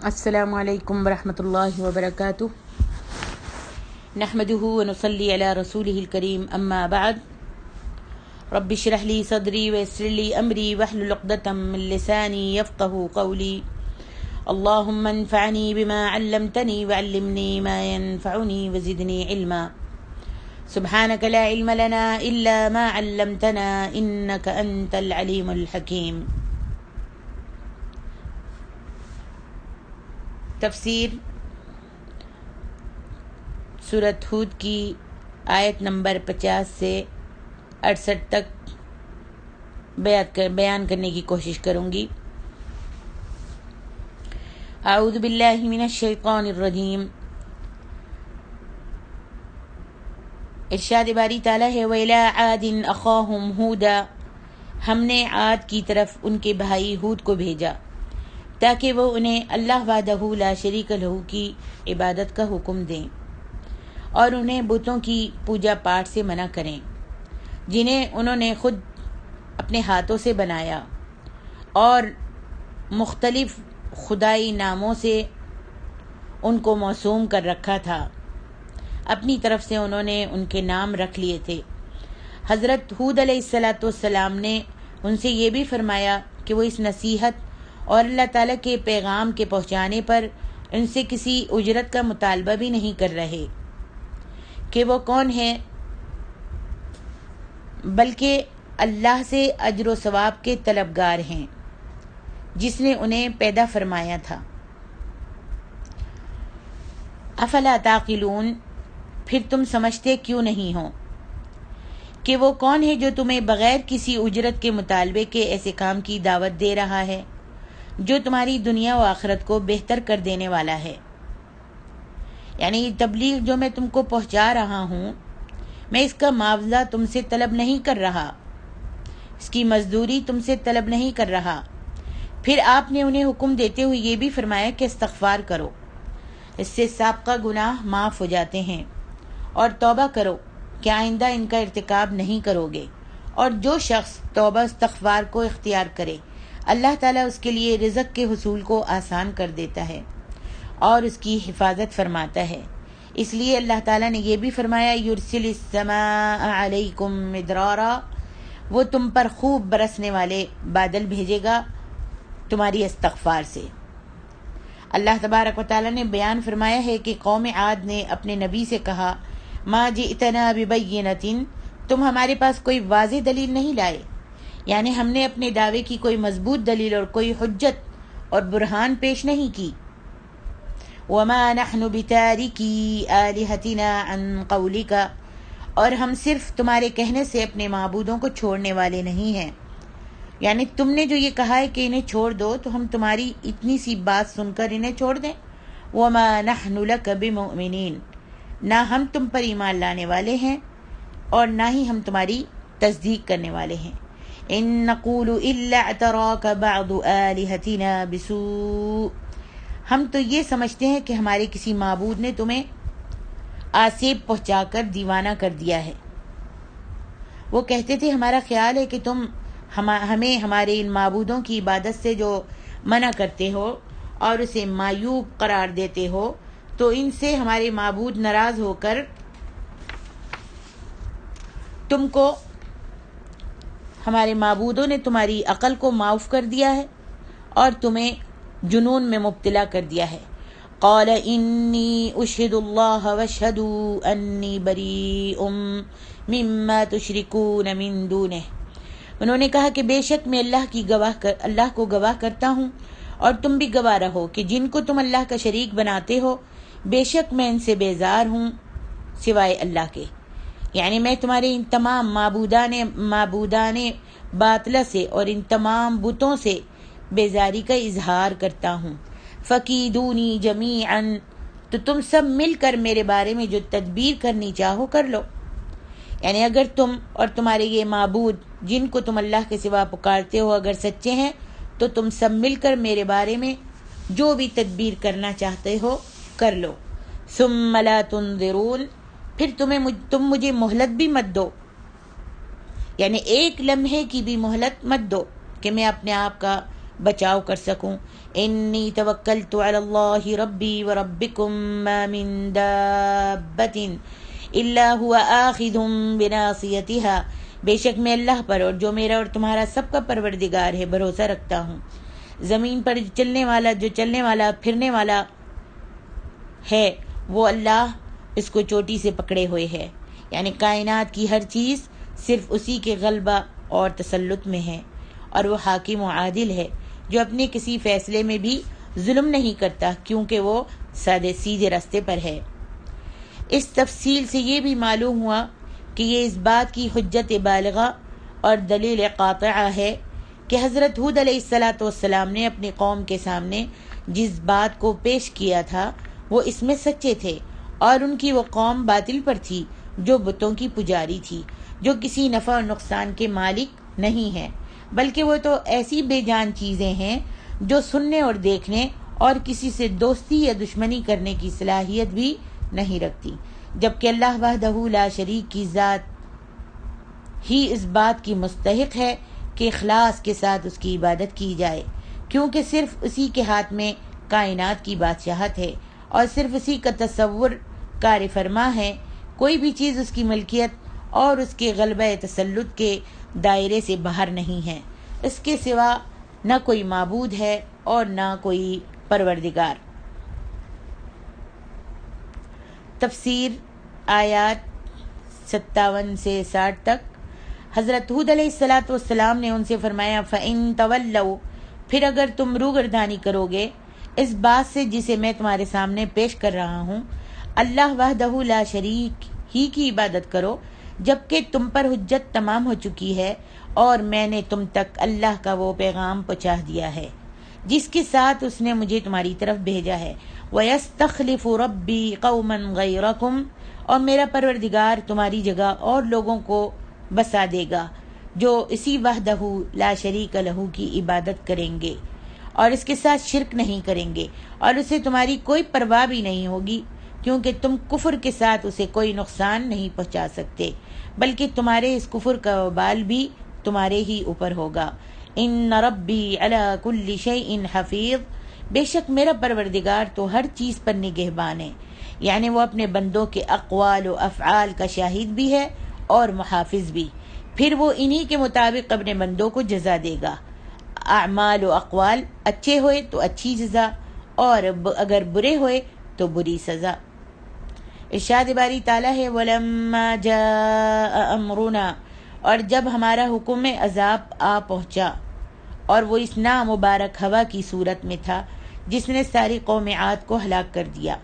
السلام علیکم ورحمۃ اللہ وبرکاتہ نحمده ونصلی علی رسولہ الکریم اما بعد رب اشرح لی صدری ویسر لی امری واحلل عقدۃ من لسانی یفقهوا قولی اللهم انفعنی بما علمتنی وعلمنی ما ينفعنی وزدنی علما سبحانک لا علم لنا الا ما علمتنا انک انت العلیم الحکیم۔ تفسیر سورۃ ہود کی آیت نمبر 50 سے 68 تک بیان کرنے کی کوشش کروں گی۔ اعوذ باللہ من الشیطان الرجیم۔ ارشاد باری تعالیٰ ہے وَإِلَىٰ عَادٍ أَخَاهُمْ هُودًا، ہم نے عاد کی طرف ان کے بھائی ہود کو بھیجا تاکہ وہ انہیں اللہ وحدہ لا شریک لہ کی عبادت کا حکم دیں اور انہیں بتوں کی پوجا پاٹ سے منع کریں جنہیں انہوں نے خود اپنے ہاتھوں سے بنایا، اور مختلف خدائی ناموں سے ان کو موسوم کر رکھا تھا۔ اپنی طرف سے انہوں نے ان کے نام رکھ لیے تھے۔ حضرت ہود علیہ السلام نے ان سے یہ بھی فرمایا کہ وہ اس نصیحت اور اللہ تعالیٰ کے پیغام کے پہنچانے پر ان سے کسی اجرت کا مطالبہ بھی نہیں کر رہے کہ وہ کون ہے، بلکہ اللہ سے اجر و ثواب کے طلبگار ہیں جس نے انہیں پیدا فرمایا تھا۔ افلا تعقلون، پھر تم سمجھتے کیوں نہیں ہو کہ وہ کون ہے جو تمہیں بغیر کسی اجرت کے مطالبے کے ایسے کام کی دعوت دے رہا ہے جو تمہاری دنیا و آخرت کو بہتر کر دینے والا ہے۔ یعنی تبلیغ جو میں تم کو پہنچا رہا ہوں، میں اس کا معاوضہ تم سے طلب نہیں کر رہا، اس کی مزدوری تم سے طلب نہیں کر رہا۔ پھر آپ نے انہیں حکم دیتے ہوئے یہ بھی فرمایا کہ استغفار کرو، اس سے سابقہ گناہ معاف ہو جاتے ہیں، اور توبہ کرو کہ آئندہ ان کا ارتکاب نہیں کرو گے۔ اور جو شخص توبہ استغفار کو اختیار کرے، اللہ تعالیٰ اس کے لیے رزق کے حصول کو آسان کر دیتا ہے اور اس کی حفاظت فرماتا ہے۔ اس لیے اللہ تعالیٰ نے یہ بھی فرمایا یرسل السماء علیکم مدرارا، وہ تم پر خوب برسنے والے بادل بھیجے گا تمہاری استغفار سے۔ اللہ تبارک و تعالیٰ نے بیان فرمایا ہے کہ قوم عاد نے اپنے نبی سے کہا ما جئتنا ببینۃ، تم ہمارے پاس کوئی واضح دلیل نہیں لائے، یعنی ہم نے اپنے دعوے کی کوئی مضبوط دلیل اور کوئی حجت اور برہان پیش نہیں کی۔ وما نحن بتارکی آلہتنا عن قولک، اور ہم صرف تمہارے کہنے سے اپنے معبودوں کو چھوڑنے والے نہیں ہیں، یعنی تم نے جو یہ کہا ہے کہ انہیں چھوڑ دو تو ہم تمہاری اتنی سی بات سن کر انہیں چھوڑ دیں؟ وما نحن لک بمؤمنین، نہ ہم تم پر ایمان لانے والے ہیں اور نہ ہی ہم تمہاری تصدیق کرنے والے ہیں۔ ان نقول الا اعتراک بعض آلہتنا بسوء، ہم تو یہ سمجھتے ہیں کہ ہمارے کسی معبود نے تمہیں آسیب پہنچا کر دیوانہ کر دیا ہے۔ وہ کہتے تھے ہمارا خیال ہے کہ تم ہمیں ہمارے ان معبودوں کی عبادت سے جو منع کرتے ہو اور اسے معیوب قرار دیتے ہو، تو ان سے ہمارے معبود ناراض ہو کر تم کو، ہمارے معبودوں نے تمہاری عقل کو معاف کر دیا ہے اور تمہیں جنون میں مبتلا کر دیا ہے۔ قال انی اشہد اللہ واشہدوا انی بریء مما تشرکون من دونہ، انہوں نے کہا کہ بے شک میں اللہ کو گواہ کرتا ہوں اور تم بھی گواہ رہو کہ جن کو تم اللہ کا شریک بناتے ہو، بے شک میں ان سے بیزار ہوں سوائے اللہ کے۔ یعنی میں تمہارے ان تمام معبودان باطلہ سے اور ان تمام بتوں سے بیزاری کا اظہار کرتا ہوں۔ فکیدونی جمیعا، تو تم سب مل کر میرے بارے میں جو تدبیر کرنی چاہو کر لو۔ یعنی اگر تم اور تمہارے یہ معبود جن کو تم اللہ کے سوا پکارتے ہو اگر سچے ہیں تو تم سب مل کر میرے بارے میں جو بھی تدبیر کرنا چاہتے ہو کر لو۔ ثم لا تنظرون، پھر تم مجھے مہلت بھی مت دو، یعنی ایک لمحے کی بھی مہلت مت دو کہ میں اپنے آپ کا بچاؤ کر سکوں۔ انی توکلت علی اللہ ربی وربکم ما من دابۃ الا هو آخذ بناصیتها، بے شک میں اللہ پر اور جو میرا اور تمہارا سب کا پروردگار ہے بھروسہ رکھتا ہوں۔ زمین پر جو چلنے والا پھرنے والا ہے وہ اللہ اس کو چوٹی سے پکڑے ہوئے ہے، یعنی کائنات کی ہر چیز صرف اسی کے غلبہ اور تسلط میں ہے، اور وہ حاکم و عادل ہے جو اپنے کسی فیصلے میں بھی ظلم نہیں کرتا، کیونکہ وہ سیدھے راستے پر ہے۔ اس تفصیل سے یہ بھی معلوم ہوا کہ یہ اس بات کی حجت بالغہ اور دلیل قاطعہ ہے کہ حضرت ہود علیہ السلام نے اپنی قوم کے سامنے جس بات کو پیش کیا تھا وہ اس میں سچے تھے، اور ان کی وہ قوم باطل پر تھی جو بتوں کی پجاری تھی، جو کسی نفع اور نقصان کے مالک نہیں ہے، بلکہ وہ تو ایسی بے جان چیزیں ہیں جو سننے اور دیکھنے اور کسی سے دوستی یا دشمنی کرنے کی صلاحیت بھی نہیں رکھتی، جبکہ اللہ وحدہ لا شریک کی ذات ہی اس بات کی مستحق ہے کہ اخلاص کے ساتھ اس کی عبادت کی جائے، کیونکہ صرف اسی کے ہاتھ میں کائنات کی بادشاہت ہے اور صرف اسی کا تصور کار فرما ہے، کوئی بھی چیز اس کی ملکیت اور اس کے غلبہ تسلط کے دائرے سے باہر نہیں ہے، اس کے سوا نہ کوئی معبود ہے اور نہ کوئی پروردگار۔ تفسیر آیات 57 سے 60 تک۔ حضرت ہود علیہ السلام نے ان سے فرمایا فَإِن تَوَلَّوْا، پھر اگر تم روگردانی کرو گے اس بات سے جسے میں تمہارے سامنے پیش کر رہا ہوں، اللہ وحدہ لا شریک ہی کی عبادت کرو، جبکہ تم پر حجت تمام ہو چکی ہے اور میں نے تم تک اللہ کا وہ پیغام پہنچا دیا ہے جس کے ساتھ اس نے مجھے تمہاری طرف بھیجا ہے، وَيَسْتَخْلِفُ رَبِّي قَوْمًا غَيْرَكُمْ، اور میرا پروردگار تمہاری جگہ اور لوگوں کو بسا دے گا جو اسی وحدہ لا شریک لہ کی عبادت کریں گے اور اس کے ساتھ شرک نہیں کریں گے، اور اسے تمہاری کوئی پرواہ بھی نہیں ہوگی، کیونکہ تم کفر کے ساتھ اسے کوئی نقصان نہیں پہنچا سکتے، بلکہ تمہارے اس کفر کا وبال بھی تمہارے ہی اوپر ہوگا۔ ان ربی علی کل شیء حفیظ، بے شک میرا پروردگار تو ہر چیز پر نگہبان ہے، یعنی وہ اپنے بندوں کے اقوال و افعال کا شاہد بھی ہے اور محافظ بھی، پھر وہ انہی کے مطابق اپنے بندوں کو جزا دے گا۔ اعمال و اقوال اچھے ہوئے تو اچھی جزا، اور اگر برے ہوئے تو بری سزا۔ ارشاد باری تعالیٰ ہے وَلَمَّا جَاءَ أَمْرُنَا، اور جب ہمارا حکم عذاب آ پہنچا، اور وہ اس نامبارک ہوا کی صورت میں تھا جس نے ساری قوم عاد کو ہلاک کر دیا،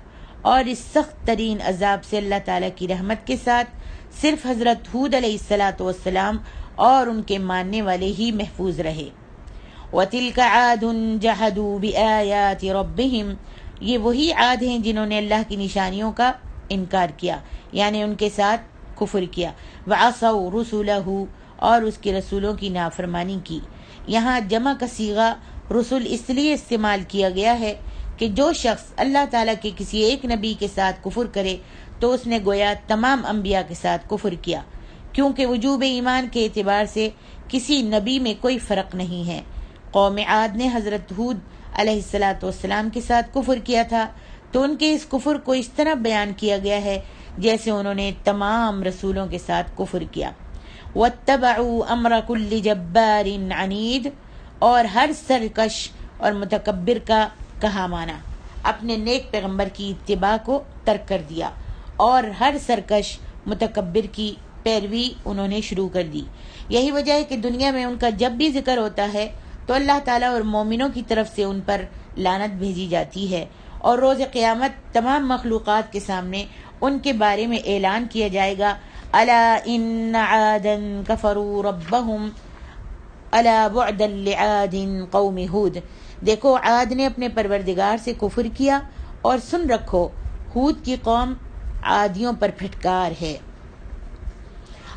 اور اس سخت ترین عذاب سے اللہ تعالیٰ کی رحمت کے ساتھ صرف حضرت ہود علیہ السلام اور ان کے ماننے والے ہی محفوظ رہے۔ وَتِلْكَ عَادٌ جَحَدُوا بِآيَاتِ رَبِّهِمْ، یہ وہی عاد ہیں جنہوں نے اللہ کی نشانیوں کا انکار کیا، یعنی ان کے ساتھ کفر کیا، وَعَصَوْا رُسُلَهُ، اور اس کے رسولوں کی نافرمانی کی۔ یہاں جمع کا صیغہ رسول اس لیے استعمال کیا گیا ہے کہ جو شخص اللہ تعالیٰ کے کسی ایک نبی کے ساتھ کفر کرے تو اس نے گویا تمام انبیاء کے ساتھ کفر کیا، کیونکہ وجوب ایمان کے اعتبار سے کسی نبی میں کوئی فرق نہیں ہے۔ قوم عاد نے حضرت ہود علیہ السلام کے ساتھ کفر کیا تھا، تو ان کے اس کفر کو اس طرح بیان کیا گیا ہے جیسے انہوں نے تمام رسولوں کے ساتھ کفر کیا۔ وَاتَّبَعُوا أَمْرَ كُلِّ جَبَّارٍ عَنِيدٍ، اور ہر سرکش اور متکبر کا کہا مانا اپنے نیک پیغمبر کی اتباع کو ترک کر دیا، اور ہر سرکش متکبر کی پیروی انہوں نے شروع کر دی۔ یہی وجہ ہے کہ دنیا میں ان کا جب بھی ذکر ہوتا ہے تو اللہ تعالیٰ اور مومنوں کی طرف سے ان پر لعنت بھیجی جاتی ہے، اور روز قیامت تمام مخلوقات کے سامنے ان کے بارے میں اعلان کیا جائے گا الا ان عادا کفروا ربهم الا بعدا لعاد قوم ہود، دیکھو عاد نے اپنے پروردگار سے کفر کیا، اور سن رکھو ہود کی قوم عادیوں پر پھٹکار ہے۔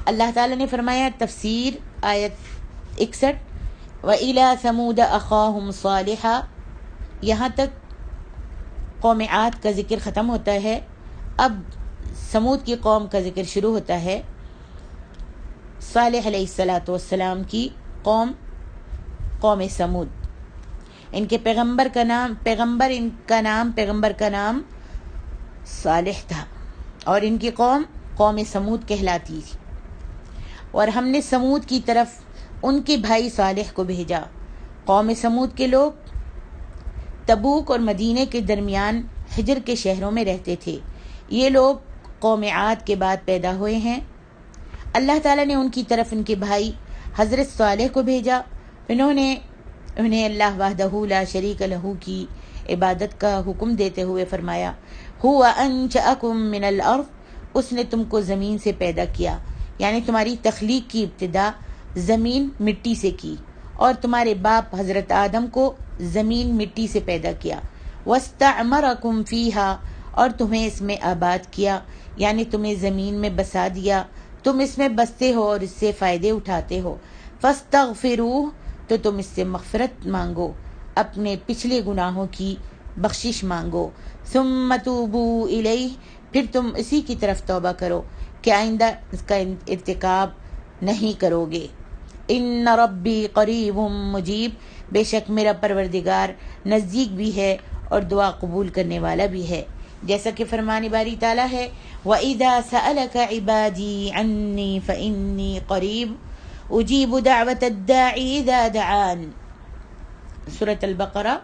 اللہ تعالیٰ نے فرمایا تفسیر آیت 61 وَإِلَى ثَمُودَ أَخَاهُمْ صَالِحًا، یہاں تک قوم عاد کا ذکر ختم ہوتا ہے، اب سمود کی قوم کا ذکر شروع ہوتا ہے۔ صالح علیہ السلام کی قوم سمود۔ ان کے پیغمبر کا نام صالح تھا، اور ان کی قوم سمود کہلاتی تھی، اور ہم نے سمود کی طرف ان کے بھائی صالح کو بھیجا۔ قوم سمود کے لوگ تبوک اور مدینے کے درمیان حجر کے شہروں میں رہتے تھے۔ یہ لوگ قوم عاد کے بعد پیدا ہوئے ہیں۔ اللہ تعالیٰ نے ان کی طرف ان کے بھائی حضرت صالح کو بھیجا۔ انہیں اللہ وحدہ لا شریک لہ کی عبادت کا حکم دیتے ہوئے فرمایا، هو انشأکم من الارض، اس نے تم کو زمین سے پیدا کیا، یعنی تمہاری تخلیق کی ابتدا زمین مٹی سے کی، اور تمہارے باپ حضرت آدم کو زمین مٹی سے پیدا کیا، واستعمرکم فیہا، اور تمہیں اس میں آباد کیا، یعنی تمہیں زمین میں بسا دیا، تم اس میں بستے ہو اور اس سے فائدے اٹھاتے ہو۔ فاستغفروہ، تو تم اس سے مغفرت مانگو، اپنے پچھلے گناہوں کی بخشش مانگو۔ ثم توبوا الیہ، پھر تم اسی کی طرف توبہ کرو کہ آئندہ اس کا ارتکاب نہیں کرو گے۔ ان ربی قریب مجیب، بے شک میرا پروردگار نزدیک بھی ہے اور دعا قبول کرنے والا بھی ہے، جیسا کہ فرمان باری تعالیٰ ہے، وَإِذَا سَأَلَكَ عِبَادِي عَنِّي فَإِنِّي قَرِيبٌ أُجِيبُ دَعْوَةَ الدَّاعِ إِذَا دَعَانِ۔ سورۃ البقرہ۔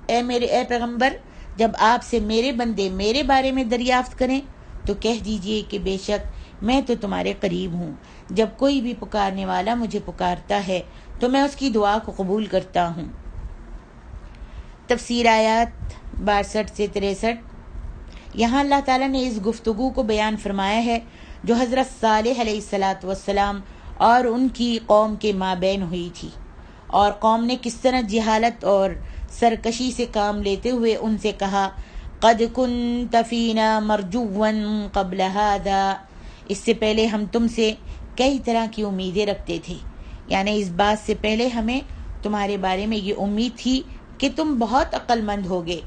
اے پیغمبر، جب آپ سے میرے بندے میرے بارے میں دریافت کریں تو کہہ دیجئے کہ بے شک میں تو تمہارے قریب ہوں، جب کوئی بھی پکارنے والا مجھے پکارتا ہے تو میں اس کی دعا کو قبول کرتا ہوں۔ تفسیر آیات 62 سے 63۔ یہاں اللہ تعالیٰ نے اس گفتگو کو بیان فرمایا ہے جو حضرت صالح علیہ السلام اور ان کی قوم کے مابین ہوئی تھی، اور قوم نے کس طرح جہالت اور سرکشی سے کام لیتے ہوئے ان سے کہا، قد کنت فینا مرجوا قبل هذا، اس سے پہلے ہم تم سے کئی طرح کی امیدیں رکھتے تھے، یعنی اس بات سے پہلے ہمیں تمہارے بارے میں یہ امید تھی کہ تم بہت عقل مند ہوگے۔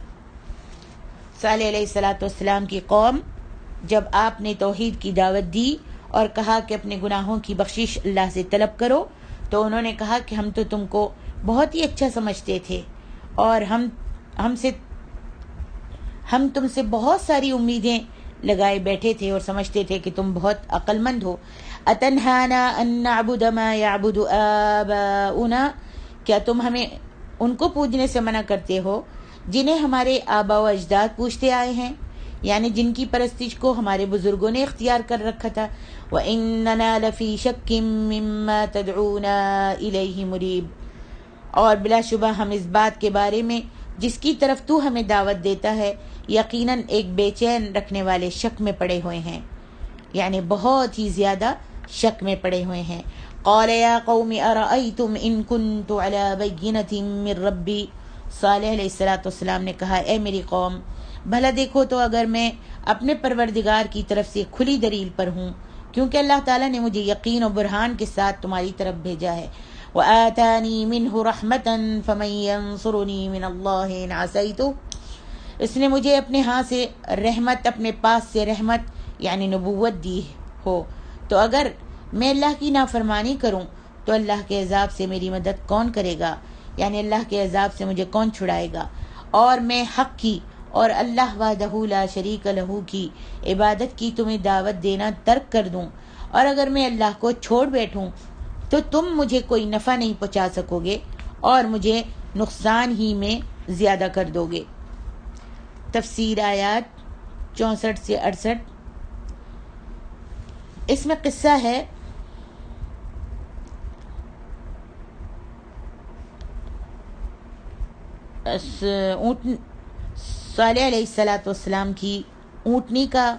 صالح علیہ السلام کی قوم جب آپ نے توحید کی دعوت دی اور کہا کہ اپنے گناہوں کی بخشش اللہ سے طلب کرو، تو انہوں نے کہا کہ ہم تو تم کو بہت ہی اچھا سمجھتے تھے اور ہم تم سے بہت ساری امیدیں لگائے بیٹھے تھے اور سمجھتے تھے کہ تم بہت عقل مند ہو۔ اتنہانا ان نعبد ما یعبد آباؤنا، کیا تم ہمیں ان کو پوجنے سے منع کرتے ہو جنہیں ہمارے آبا و اجداد پوجتے آئے ہیں، یعنی جن کی پرستش کو ہمارے بزرگوں نے اختیار کر رکھا تھا۔ وَإِنَّنَا لَفِي شَكٍّ مِّمَّا تَدْعُونَا إِلَيْهِ مُرِيبٌ، اور بلا شبہ ہم اس بات کے بارے میں جس کی طرف تو ہمیں دعوت دیتا ہے یقیناً ایک بے چین رکھنے والے شک میں پڑے ہوئے ہیں، یعنی بہت ہی زیادہ شک میں پڑے ہوئے ہیں۔ قال یا قوم ارأیتم ان کنت علی بینۃ من ربی، صالح علیہ السلام نے کہا، اے میری قوم، بھلا دیکھو تو اگر میں اپنے پروردگار کی طرف سے کھلی دلیل پر ہوں، کیونکہ اللہ تعالیٰ نے مجھے یقین و برہان کے ساتھ تمہاری طرف بھیجا ہے۔ وآتانی منہ رحمتا فمن ینصرنی من اللہ ان عصیتہ، اس نے مجھے اپنے ہاں سے رحمت، اپنے پاس سے رحمت یعنی نبوت دی ہو، تو اگر میں اللہ کی نافرمانی کروں تو اللہ کے عذاب سے میری مدد کون کرے گا، یعنی اللہ کے عذاب سے مجھے کون چھڑائے گا، اور میں حق کی اور اللہ وحدہ لا شریک لہ کی عبادت کی تمہیں دعوت دینا ترک کر دوں، اور اگر میں اللہ کو چھوڑ بیٹھوں تو تم مجھے کوئی نفع نہیں پہنچا سکو گے اور مجھے نقصان ہی میں زیادہ کر دو گے۔ تفسیر آیات 64 سے 68۔ اس میں قصہ ہے صالح علیہ السلام کی اونٹنی کا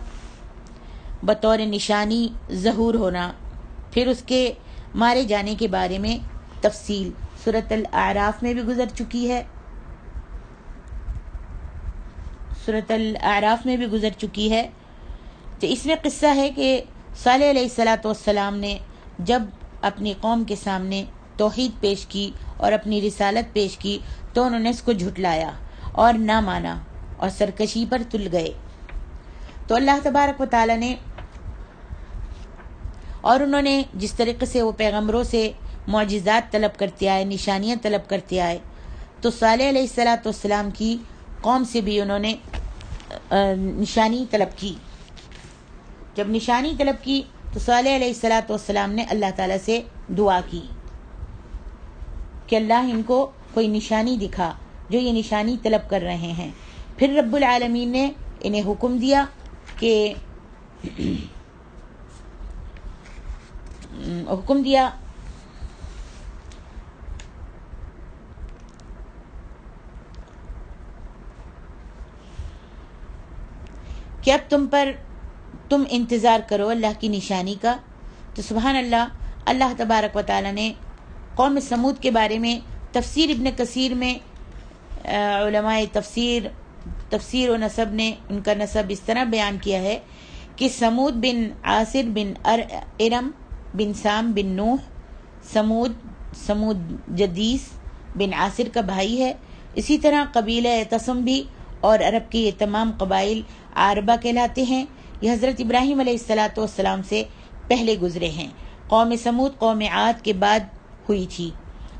بطور نشانی ظہور ہونا، پھر اس کے مارے جانے کے بارے میں تفصیل سورۃ الاعراف میں بھی گزر چکی ہے، تو اس میں قصہ ہے کہ صالح علیہ السلام نے جب اپنی قوم کے سامنے توحید پیش کی اور اپنی رسالت پیش کی تو انہوں نے اس کو جھٹلایا اور نہ مانا اور سرکشی پر تل گئے، تو اللہ تبارک و تعالی نے، اور انہوں نے جس طریقے سے وہ پیغمبروں سے معجزات طلب کرتے آئے، نشانیاں طلب کرتے آئے، تو صالح علیہ السلام کی قوم سے بھی انہوں نے نشانی طلب کی. جب نشانی طلب کی تو صالح علیہ السلام نے اللہ تعالیٰ سے دعا کی کہ اللہ ان کو کوئی نشانی دکھا جو یہ نشانی طلب کر رہے ہیں. پھر رب العالمین نے انہیں حکم دیا کہ کہ اب تم انتظار کرو اللہ کی نشانی کا. تو سبحان اللہ تبارک و تعالی نے قوم سمود کے بارے میں تفسیر ابن کثیر میں علماء تفسیر و نسب نے ان کا نسب اس طرح بیان کیا ہے کہ سمود بن عاصر بن ارم بن سام بن نوح، سمود جدیس بن عاصر کا بھائی ہے. اسی طرح قبیلہ تسم بھی اور عرب کے یہ تمام قبائل عاربہ کہلاتے ہیں. یہ حضرت ابراہیم علیہ السلام سے پہلے گزرے ہیں. قوم سمود قوم عاد کے بعد ہوئی تھی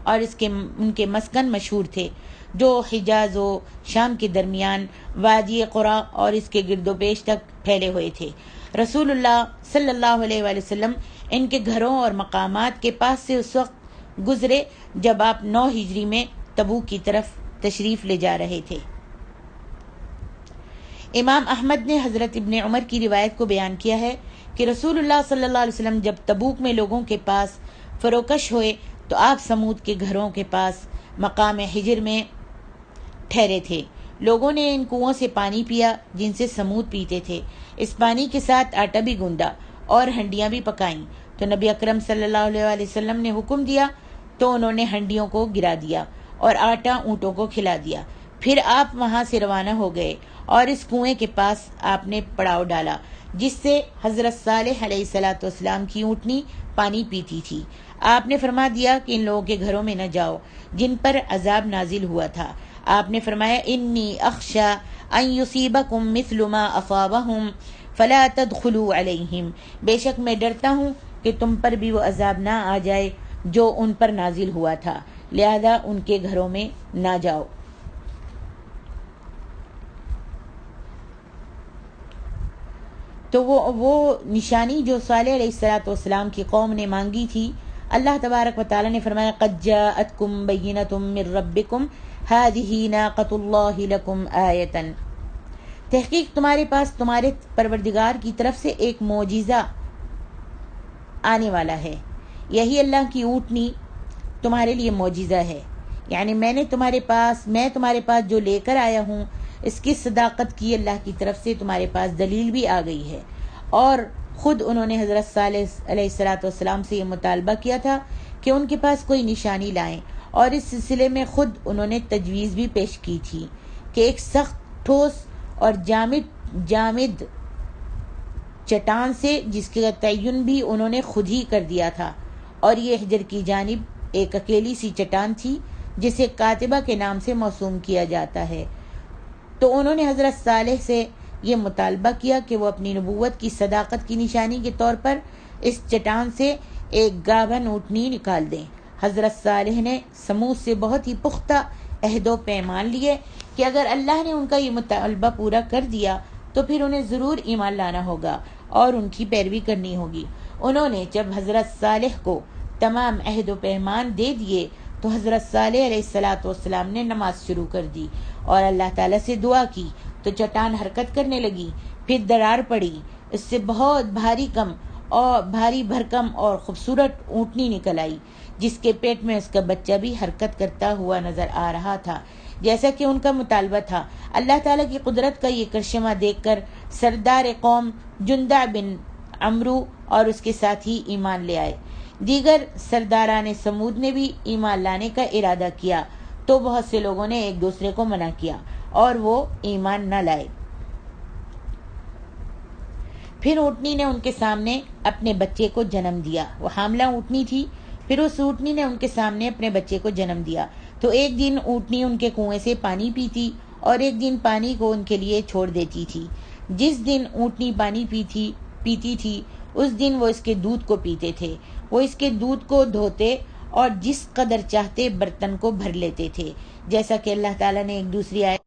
اور ان کے مسکن مشہور تھے جو حجاز و شام کے درمیان وادی قرا اور اس کے گرد و پیش تک پھیلے ہوئے تھے. رسول اللہ صلی اللہ علیہ وآلہ وسلم ان کے گھروں اور مقامات کے پاس سے اس وقت گزرے جب آپ 9 ہجری میں تبوک کی طرف تشریف لے جا رہے تھے. امام احمد نے حضرت ابن عمر کی روایت کو بیان کیا ہے کہ رسول اللہ صلی اللہ علیہ وسلم جب تبوک میں لوگوں کے پاس فروکش ہوئے تو آپ سمود کے گھروں کے پاس مقام حجر میں ٹھہرے تھے. لوگوں نے ان کنووں سے پانی پیا جن سے سمود پیتے تھے. اس پانی کے ساتھ آٹا بھی گوندا اور ہنڈیاں بھی پکائیں. تو نبی اکرم صلی اللہ علیہ وآلہ وسلم نے حکم دیا تو انہوں نے ہنڈیوں کو گرا دیا اور آٹا اونٹوں کو کھلا دیا. پھر آپ وہاں سے روانہ ہو گئے اور اس کنویں کے پاس آپ نے پڑاؤ ڈالا جس سے حضرت صالح علیہ السلام کی اونٹنی پانی پیتی تھی. آپ نے فرما دیا کہ ان لوگوں کے گھروں میں نہ جاؤ جن پر عذاب نازل ہوا تھا. آپ نے فرمایا انی اخشا ان یصیبکم مثل ما اصابہم فلا تدخلوا علیہم، بے شک میں ڈرتا ہوں کہ تم پر بھی وہ عذاب نہ آ جائے جو ان پر نازل ہوا تھا، لہذا ان کے گھروں میں نہ جاؤ. تو وہ نشانی جو صالح علیہ السلام کی قوم نے مانگی تھی، اللہ تبارک و تعالی نے فرمایا قد جاءتکم بینۃ من ربکم هذه ناقۃ اللہ لکم آیۃ، تحقیق تمہارے پاس تمہارے پروردگار کی طرف سے ایک معجزہ آنے والا ہے. یہی اللہ کی اونٹنی تمہارے لیے معجزہ ہے. یعنی میں تمہارے پاس جو لے کر آیا ہوں اس کی صداقت کی اللہ کی طرف سے تمہارے پاس دلیل بھی آ گئی ہے. اور خود انہوں نے حضرت صالح علیہ السلام سے یہ مطالبہ کیا تھا کہ ان کے پاس کوئی نشانی لائیں، اور اس سلسلے میں خود انہوں نے تجویز بھی پیش کی تھی کہ ایک سخت ٹھوس اور جامد چٹان سے جس کا تعین بھی انہوں نے خود ہی کر دیا تھا، اور یہ حجر کی جانب ایک اکیلی سی چٹان تھی جسے کاتبہ کے نام سے موسوم کیا جاتا ہے. تو انہوں نے حضرت صالح سے یہ مطالبہ کیا کہ وہ اپنی نبوت کی صداقت کی نشانی کے طور پر اس چٹان سے ایک گابھن اونٹنی نکال دیں. حضرت صالح نے سمود سے بہت ہی پختہ عہد و پیمان لیے کہ اگر اللہ نے ان کا یہ مطالبہ پورا کر دیا تو پھر انہیں ضرور ایمان لانا ہوگا اور ان کی پیروی کرنی ہوگی. انہوں نے جب حضرت صالح کو تمام عہد و پیمان دے دیے تو حضرت صالح علیہ السلام نے نماز شروع کر دی اور اللہ تعالیٰ سے دعا کی تو چٹان حرکت کرنے لگی. پھر درار پڑی، اس سے بہت بھاری بھرکم اور خوبصورت اونٹنی نکل آئی جس کے پیٹ میں اس کا بچہ بھی حرکت کرتا ہوا نظر آ رہا تھا جیسا کہ ان کا مطالبہ تھا. اللہ تعالیٰ کی قدرت کا یہ کرشمہ دیکھ کر سردار قوم جندع بن عمرو اور اس کے ساتھی ایمان لے آئے. دیگر سرداران سمود نے بھی ایمان لانے کا ارادہ کیا تو بہت سے لوگوں نے ایک دوسرے کو منع کیا اور وہ ایمان نہ لائے. پھر اونٹنی نے ان کے سامنے اپنے بچے کو جنم دیا. وہ حاملہ اونٹنی تھی. پھر اس اونٹنی نے ان کے سامنے اپنے بچے کو جنم دیا. تو ایک دن اونٹنی ان کے کنویں سے پانی پیتی اور ایک دن پانی کو ان کے لیے چھوڑ دیتی تھی. جس دن اونٹنی پانی پیتی تھی اس دن وہ اس کے دودھ کو پیتے تھے. وہ اس کے دودھ کو دھوتے اور جس قدر چاہتے برتن کو بھر لیتے تھے، جیسا کہ اللہ تعالیٰ نے ایک دوسری آیت